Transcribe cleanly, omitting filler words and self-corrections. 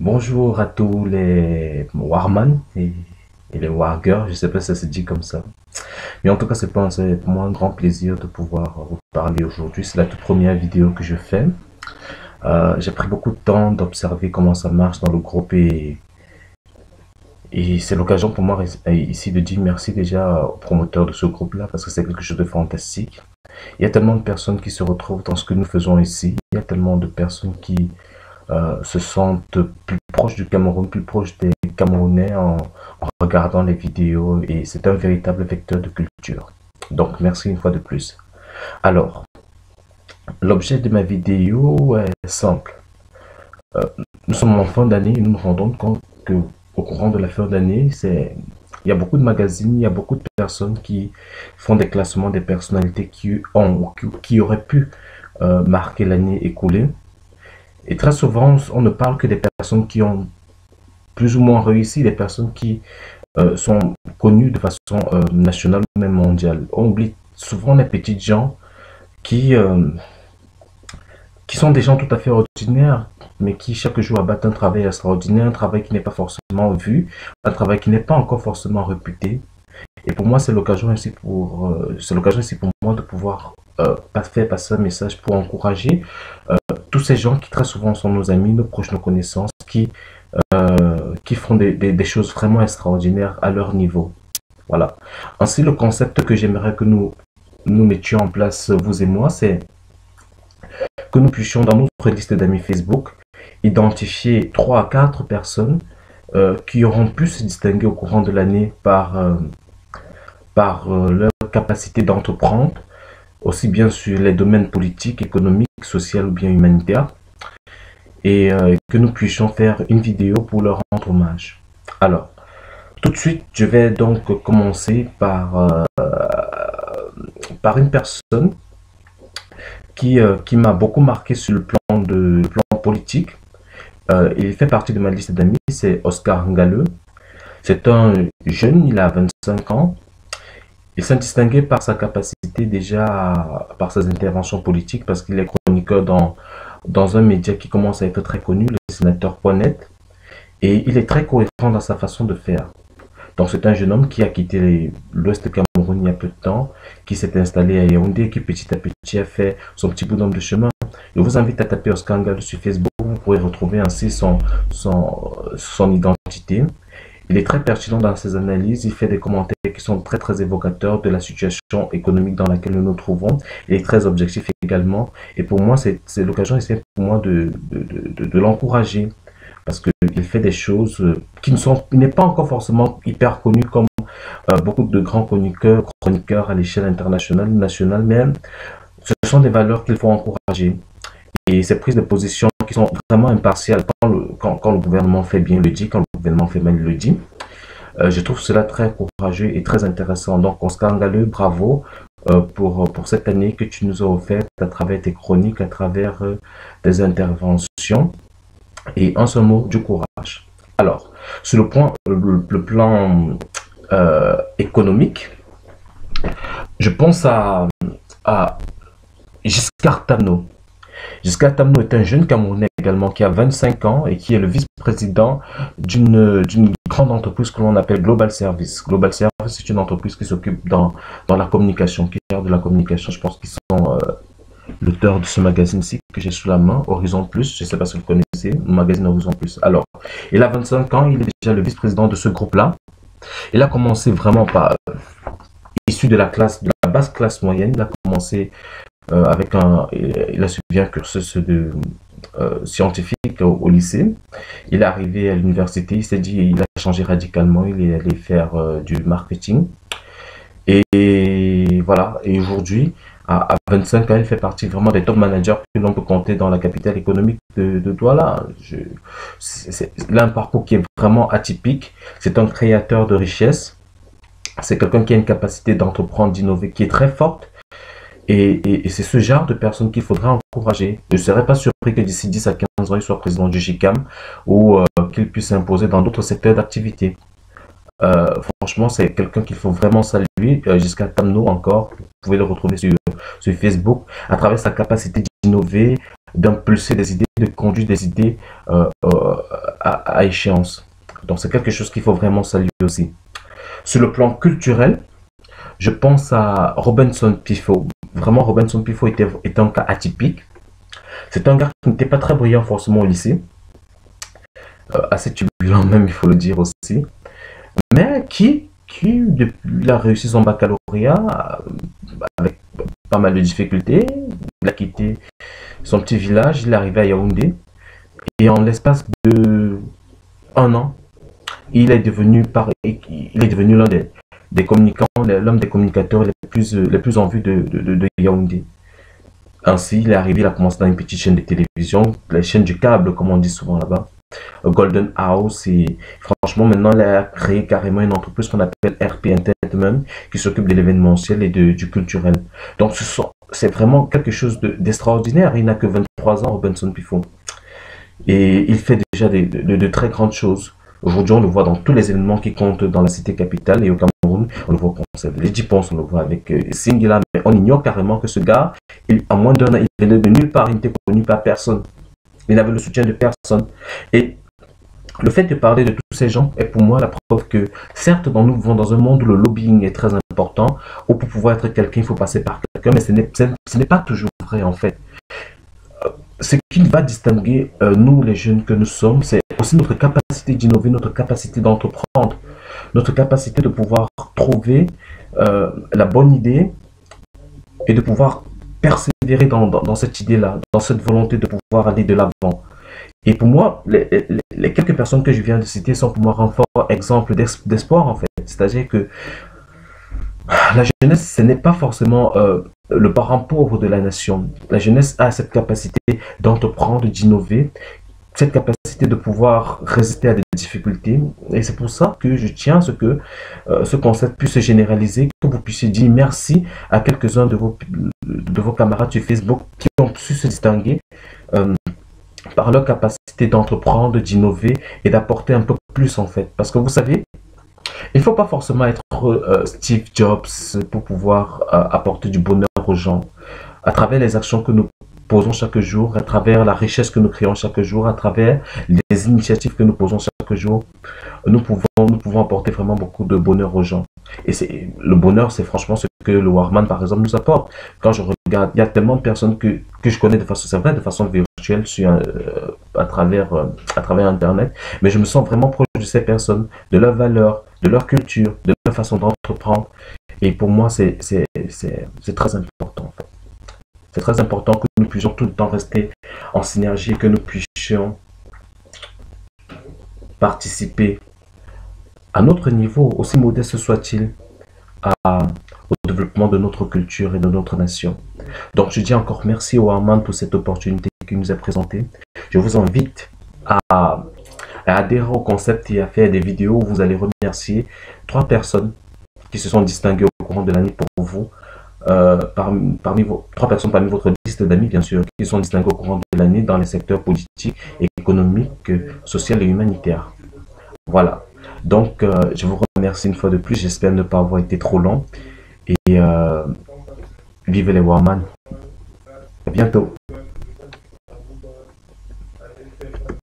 Bonjour à tous les Warman et les Wargers, je sais pas si ça se dit comme ça. Mais en tout cas, c'est pour moi un grand plaisir de pouvoir vous parler aujourd'hui. C'est la toute première vidéo que je fais. J'ai pris beaucoup de temps d'observer comment ça marche dans le groupe et c'est l'occasion pour moi ici de dire merci déjà aux promoteurs de ce groupe-là parce que c'est quelque chose de fantastique. Il y a tellement de personnes qui se retrouvent dans ce que nous faisons ici. Il y a tellement de personnes qui se sentent plus proches du Cameroun, plus proches des Camerounais en regardant les vidéos et c'est un véritable vecteur de culture. Donc merci une fois de plus. Alors, l'objet de ma vidéo est simple. Euh, Nous sommes en fin d'année et nous nous rendons compte que au courant de la fin d'année, il y a beaucoup de magazines, il y a beaucoup de personnes qui font des classements des personnalités qui auraient pu marquer l'année écoulée. Et très souvent, on ne parle que des personnes qui ont plus ou moins réussi, des personnes qui sont connues de façon nationale ou même mondiale. On oublie souvent les petites gens qui, euh, qui sont des gens tout à fait ordinaires, mais qui chaque jour abattent un travail extraordinaire, un travail qui n'est pas forcément vu, un travail qui n'est pas encore forcément réputé. Et pour moi, c'est l'occasion ici pour moi de pouvoir faire passer un message pour encourager tous ces gens qui très souvent sont nos amis, nos proches, nos connaissances, qui font des choses vraiment extraordinaires à leur niveau. Voilà. Ainsi, le concept que j'aimerais que nous mettions en place, vous et moi, c'est que nous puissions, dans notre liste d'amis Facebook, identifier 3 à 4 personnes qui auront pu se distinguer au courant de l'année par leur capacité d'entreprendre, aussi bien sur les domaines politiques, économiques, sociaux ou bien humanitaires, et que nous puissions faire une vidéo pour leur rendre hommage. Alors, tout de suite, je vais donc commencer par une personne qui m'a beaucoup marqué sur le plan politique. Il fait partie de ma liste d'amis, c'est Oscar Ngale. C'est un jeune, il a 25 ans. Il s'est distingué par sa capacité déjà, par ses interventions politiques, parce qu'il est chroniqueur dans un média qui commence à être très connu, le sénateur.net. Et il est très cohérent dans sa façon de faire. Donc c'est un jeune homme qui a quitté l'Ouest Cameroun il y a peu de temps, qui s'est installé à Yaoundé, qui petit à petit a fait son petit bonhomme de chemin. Je vous invite à taper Oscar Ngale sur Facebook, vous pourrez retrouver ainsi son identité. Il est très pertinent dans ses analyses, il fait des commentaires qui sont très très évocateurs de la situation économique dans laquelle nous nous trouvons. Il est très objectif également. Et pour moi, c'est l'occasion ici pour moi de l'encourager parce qu'il fait des choses qui n'est pas encore forcément hyper connu comme beaucoup de grands chroniqueurs à l'échelle internationale, nationale, mais ce sont des valeurs qu'il faut encourager. Et ces prises de position qui sont vraiment impartiales quand le gouvernement fait bien, il le dit, quand le gouvernement fait mal, il le dit. Je trouve cela très courageux et très intéressant. Donc, Oscar Ngale, bravo pour cette année que tu nous as offerte à travers tes chroniques, à travers tes interventions. Et en ce mot, du courage. Alors, sur le plan économique, je pense à Giscard Tano. Giscard Tano est un jeune Camerounais également qui a 25 ans et qui est le vice-président d'une grande entreprise que l'on appelle Global Service. Global Service, c'est une entreprise qui s'occupe dans la communication, qui gère de la communication. Je pense qu'ils sont l'auteur de ce magazine-ci que j'ai sous la main, Horizon Plus. Je ne sais pas si vous connaissez, le magazine Horizon Plus. Alors, il a 25 ans, il est déjà le vice-président de ce groupe-là. Il a commencé vraiment par issu de la basse classe moyenne. Il a commencé il a suivi un cursus scientifique au lycée. Il est arrivé à l'université, il s'est dit, il a changé radicalement, il est allé faire du marketing. Et voilà, et aujourd'hui, à 25 ans, il fait partie vraiment des top managers que l'on peut compter dans la capitale économique de Douala. Il a un parcours qui est vraiment atypique. C'est un créateur de richesse. C'est quelqu'un qui a une capacité d'entreprendre, d'innover, qui est très forte. Et c'est ce genre de personnes qu'il faudrait encourager. Je ne serais pas surpris que d'ici 10 à 15 ans, il soit président du GICAM ou qu'il puisse s'imposer dans d'autres secteurs d'activité. Franchement, c'est quelqu'un qu'il faut vraiment saluer. Giscard Tano encore, vous pouvez le retrouver sur Facebook, à travers sa capacité d'innover, d'impulser des idées, de conduire des idées à échéance. Donc c'est quelque chose qu'il faut vraiment saluer aussi. Sur le plan culturel, je pense à Robinson Pifo. Vraiment, Robinson Pifo était un cas atypique. C'est un gars qui n'était pas très brillant forcément au lycée, assez turbulent même, il faut le dire aussi, mais depuis a réussi son baccalauréat avec pas mal de difficultés. Il a quitté son petit village, il est arrivé à Yaoundé, et en l'espace de un an, il est devenu l'un des communicants, l'homme des communicateurs les plus en vue de Yaoundé. Ainsi, il est arrivé, il a commencé dans une petite chaîne de télévision, la chaîne du câble, comme on dit souvent là-bas, Golden House, et franchement, maintenant, il a créé carrément une entreprise qu'on appelle RP Entertainment, qui s'occupe de l'événementiel et du culturel. Donc, c'est vraiment quelque chose d'extraordinaire. Il n'a que 23 ans, Robinson Pifo. Et il fait déjà de très grandes choses. Aujourd'hui, on le voit dans tous les événements qui comptent dans la cité capitale et au Cameroun. On le voit au concert de Lady Ponce, on le voit avec Singila, mais on ignore carrément que ce gars, en moins d'un an, il est de nulle part, il n'était connu par personne. Il n'avait le soutien de personne. Et le fait de parler de tous ces gens est pour moi la preuve que, certes, nous vivons dans un monde où le lobbying est très important, où pour pouvoir être quelqu'un, il faut passer par quelqu'un, mais ce n'est pas toujours vrai en fait. Ce qui va distinguer nous, les jeunes que nous sommes, c'est aussi notre capacité d'innover, notre capacité d'entreprendre, notre capacité de pouvoir trouver la bonne idée et de pouvoir persévérer dans cette idée-là, dans cette volonté de pouvoir aller de l'avant. Et pour moi, les quelques personnes que je viens de citer sont pour moi un fort exemple d'espoir en fait. C'est-à-dire que la jeunesse, ce n'est pas forcément le parent pauvre de la nation. La jeunesse a cette capacité d'entreprendre, d'innover, cette capacité de pouvoir résister à des difficultés. Et c'est pour ça que je tiens à ce que ce concept puisse se généraliser, que vous puissiez dire merci à quelques-uns de vos camarades sur Facebook qui ont su se distinguer par leur capacité d'entreprendre, d'innover et d'apporter un peu plus en fait. Parce que vous savez, il ne faut pas forcément être Steve Jobs pour pouvoir apporter du bonheur aux gens. À travers les actions que nous posons chaque jour, à travers la richesse que nous créons chaque jour, à travers les initiatives que nous posons chaque jour, nous pouvons apporter vraiment beaucoup de bonheur aux gens. Et le bonheur, c'est franchement ce que le Warman, par exemple, nous apporte. Quand je regarde, il y a tellement de personnes que je connais de façon, c'est vrai, de façon virtuelle à travers Internet, mais je me sens vraiment proche de ces personnes, de leurs valeurs, de leur culture, de leur façon d'entreprendre. Et pour moi, c'est très important, en fait. C'est très important que nous puissions tout le temps rester en synergie, que nous puissions participer à notre niveau, aussi modeste soit-il, au développement de notre culture et de notre nation. Donc je dis encore merci au Warman pour cette opportunité qu'il nous a présentée. Je vous invite à adhérer au concept et à faire des vidéos où vous allez remercier 3 personnes qui se sont distinguées au courant de l'année pour vous. Parmi vos 3 personnes parmi votre liste d'amis, bien sûr, qui sont distinguées au courant de l'année dans les secteurs politiques, économiques, social et humanitaires. Voilà. Donc, je vous remercie une fois de plus. J'espère ne pas avoir été trop long. Et vive les Warman. À bientôt.